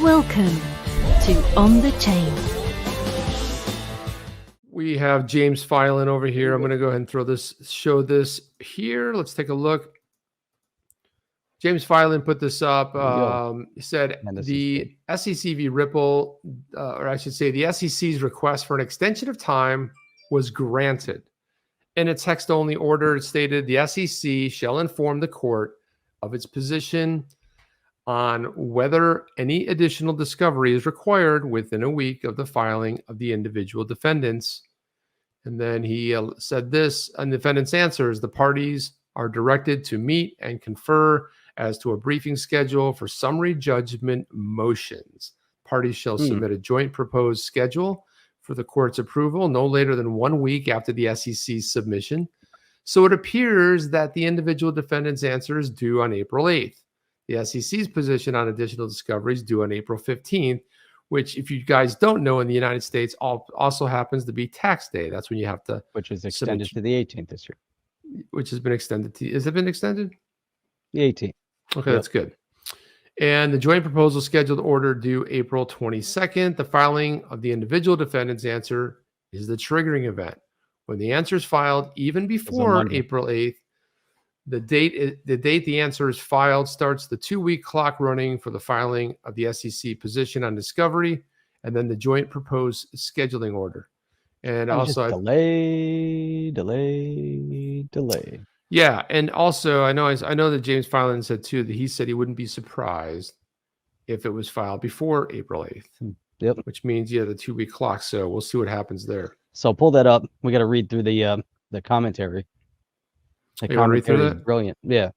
Welcome to On the Chain. We have James filing over here. I'm going to go ahead and show this here. Let's take a look. James Filan put this up. He said the SEC v. Ripple, or I should say the SEC's request for an extension of time was granted. In a text-only order, it stated the SEC shall inform the court of its position on whether any additional discovery is required within a week of the filing of the individual defendants. And then he said this, on defendant's answers, the parties are directed to meet and confer as to a briefing schedule for summary judgment motions. Parties shall submit a joint proposed schedule for the court's approval no later than 1 week after the SEC's submission. So it appears that the individual defendant's answer is due on April 8th. The SEC's position on additional discovery is due on April 15th, which, if you guys don't know, in the United States also happens to be tax day. That's when you have to... Which is extended to the 18th this year. Which has been extended to... Has it been extended? The 18th. Okay, That's good. And the joint proposal scheduled order due April 22nd. The filing of the individual defendant's answer is the triggering event. When the answer is filed, even before April 8th, the date the answer is filed starts the 2-week clock running for the filing of the SEC position on discovery, and then the joint proposed scheduling order. And also delay. Yeah, and also I know that James Filan said too that he said he wouldn't be surprised if it was filed before April 8th. Yep. Which means the 2-week clock. So we'll see what happens there. So pull that up. We got to read through the commentary. The commentary is brilliant. Yeah.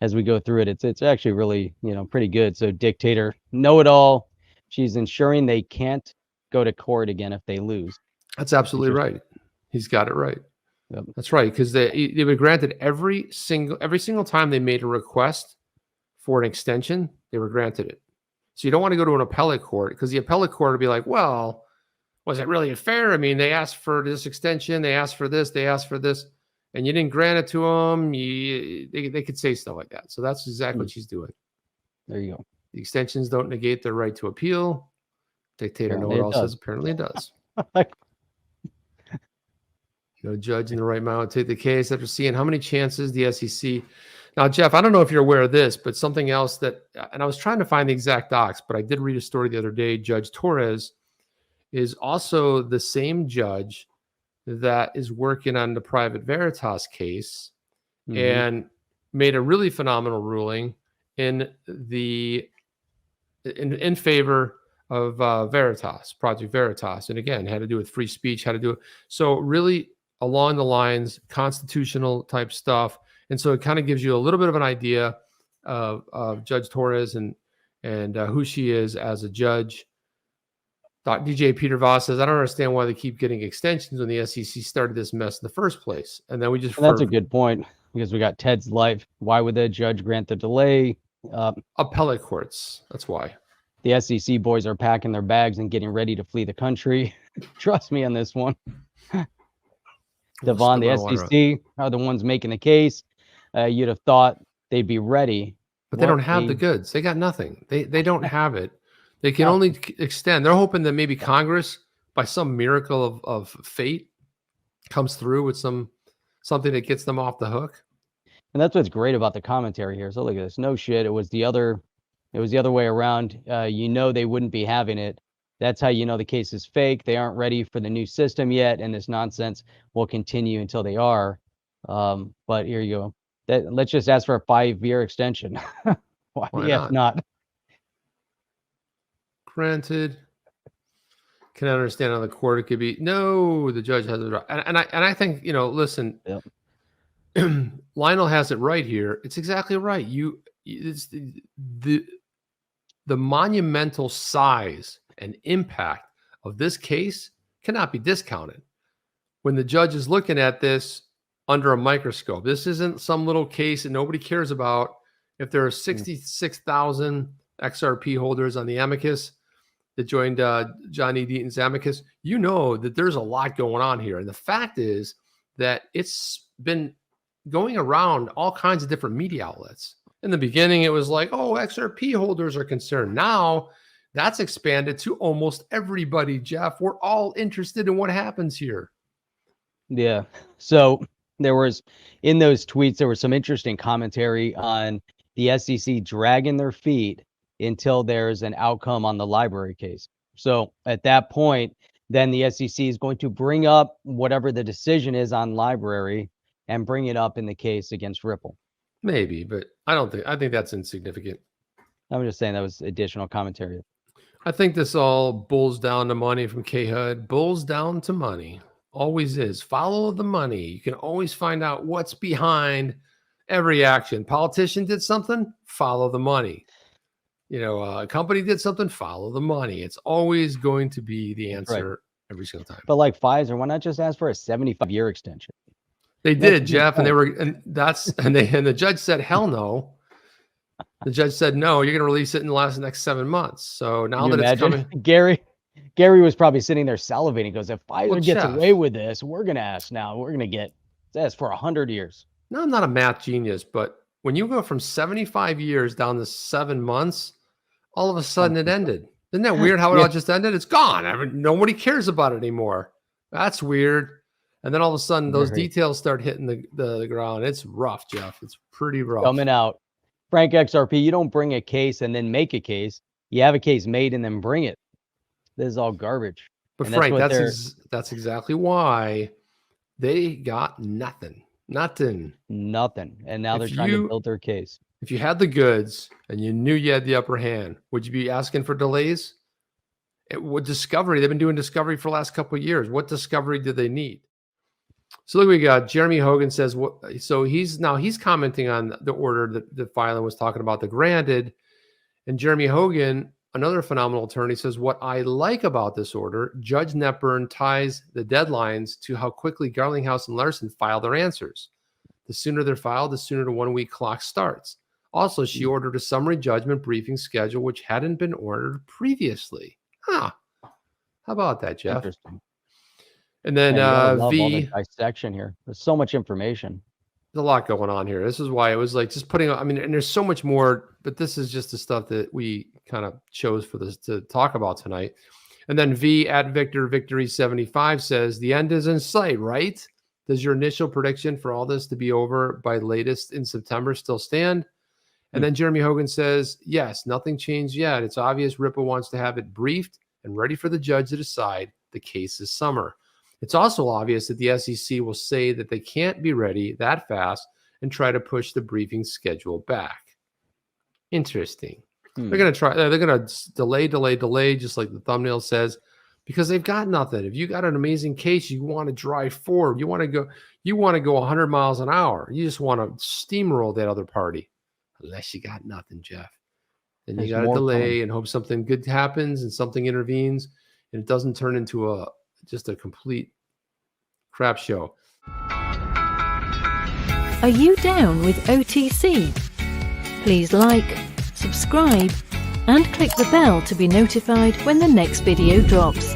As we go through it, it's actually really, pretty good. So dictator, know-it-all. She's ensuring they can't go to court again if they lose. That's absolutely right. He's got it right. Yep. That's right, because they were granted every single time they made a request for an extension, they were granted it. So you don't want to go to an appellate court, because the appellate court would be like, well, was it really fair? I mean, they asked for this extension, they asked for this, and you didn't grant it to them. They could say stuff like that. So that's exactly what she's doing. There you go. The extensions don't negate their right to appeal. Dictator know-it-all says apparently it does. No judge in the right mind would take the case after seeing how many chances the SEC. Now, Jeff, I don't know if you're aware of this, but something else and I was trying to find the exact docs, but I did read a story the other day. Judge Torres is also the same judge that is working on the Private Veritas case and made a really phenomenal ruling in favor of Project Veritas. And again, had to do with free speech, so really along the lines, constitutional type stuff. And so it kind of gives you a little bit of an idea of Judge Torres and who she is as a judge. DJ Peter Voss says, I don't understand why they keep getting extensions when the SEC started this mess in the first place. And then that's a good point, because we got Ted's life. Why would the judge grant the delay? Appellate courts. That's why. The SEC boys are packing their bags and getting ready to flee the country. Trust me on this one. Devon, the SEC are the ones making the case. You'd have thought they'd be ready. But they don't have the goods. They got nothing. They don't have it. They can only extend. They're hoping that maybe Congress, by some miracle of fate, comes through with something that gets them off the hook. And that's what's great about the commentary here. So look at this. No shit. It was the other way around. They wouldn't be having it. That's how you know the case is fake. They aren't ready for the new system yet, and this nonsense will continue until they are. But here you go. Let's just ask for a 5-year extension. Why not? Granted. Can I understand how the court it could be? No, the judge has it right. And I think, listen, Lionel has it right here. It's exactly right. It's the monumental size and impact of this case cannot be discounted. When the judge is looking at this under a microscope, this isn't some little case that nobody cares about. If there are 66,000 XRP holders on the amicus that joined Johnny Deaton's amicus, that there's a lot going on here. And the fact is that it's been going around all kinds of different media outlets. In the beginning, it was like, oh, XRP holders are concerned. Now that's expanded to almost everybody, Jeff. We're all interested in what happens here. Yeah. So there was, in those tweets, there was some interesting commentary on the SEC dragging their feet until there's an outcome on the library case. So at that point, then the SEC is going to bring up whatever the decision is on library and bring it up in the case against Ripple. Maybe, but I think that's insignificant. I'm just saying that was additional commentary. I think this all boils down to money from K-HUD. Boils down to money. Always is. Follow the money. You can always find out what's behind every action. Politician did something, follow the money. You know, a company did something, follow the money. It's always going to be the answer every single time. But like Pfizer, why not just ask for a 75-year extension? They did, Jeff, and the judge said, hell no. The judge said, no, you're going to release it in the next 7 months. So now that it's coming. Gary was probably sitting there salivating. He goes, if Pfizer gets away with this, we're going to ask now. We're going to ask for 100 years. No, I'm not a math genius, but when you go from 75 years down to 7 months, all of a sudden it ended. Isn't that weird how it all just ended? It's gone. Nobody cares about it anymore. That's weird. And then all of a sudden, those details start hitting the ground. It's rough, Jeff. It's pretty rough. Coming out. Frank XRP, you don't bring a case and then make a case. You have a case made and then bring it. This is all garbage. But Frank, that's exactly why they got nothing. Nothing. And now they're trying to build their case. If you had the goods and you knew you had the upper hand, would you be asking for delays? What discovery? They've been doing discovery for the last couple of years. What discovery did they need? So look, we got Jeremy Hogan says what. So he's commenting on the order that the filing was talking about, the granted. And Jeremy Hogan, another phenomenal attorney, says what I like about this order, Judge Netburn ties the deadlines to how quickly Garlinghouse and Larson file their answers. The sooner they're filed, the sooner the 1 week clock starts. Also, she ordered a summary judgment briefing schedule, which hadn't been ordered previously. How about that, Jeff? Interesting. And then V dissection here. There's so much information. There's a lot going on here. This is why it was like just putting. I mean, and there's so much more, but this is just the stuff that we kind of chose for this to talk about tonight. And then V at Victor Victory 75 says the end is in sight, right? Does your initial prediction for all this to be over by latest in September still stand? And then Jeremy Hogan says, yes, nothing changed yet. It's obvious Ripple wants to have it briefed and ready for the judge to decide the case this summer. It's also obvious that the SEC will say that they can't be ready that fast and try to push the briefing schedule back. Interesting. They're going to try. They're going to delay, just like the thumbnail says, because they've got nothing. If you got an amazing case, you want to drive forward. You want to go 100 miles an hour. You just want to steamroll that other party. Unless you got nothing, Jeff. Then you got to delay and hope something good happens and something intervenes and it doesn't turn into just a complete crap show. Are you down with OTC? Please like, subscribe, and click the bell to be notified when the next video drops.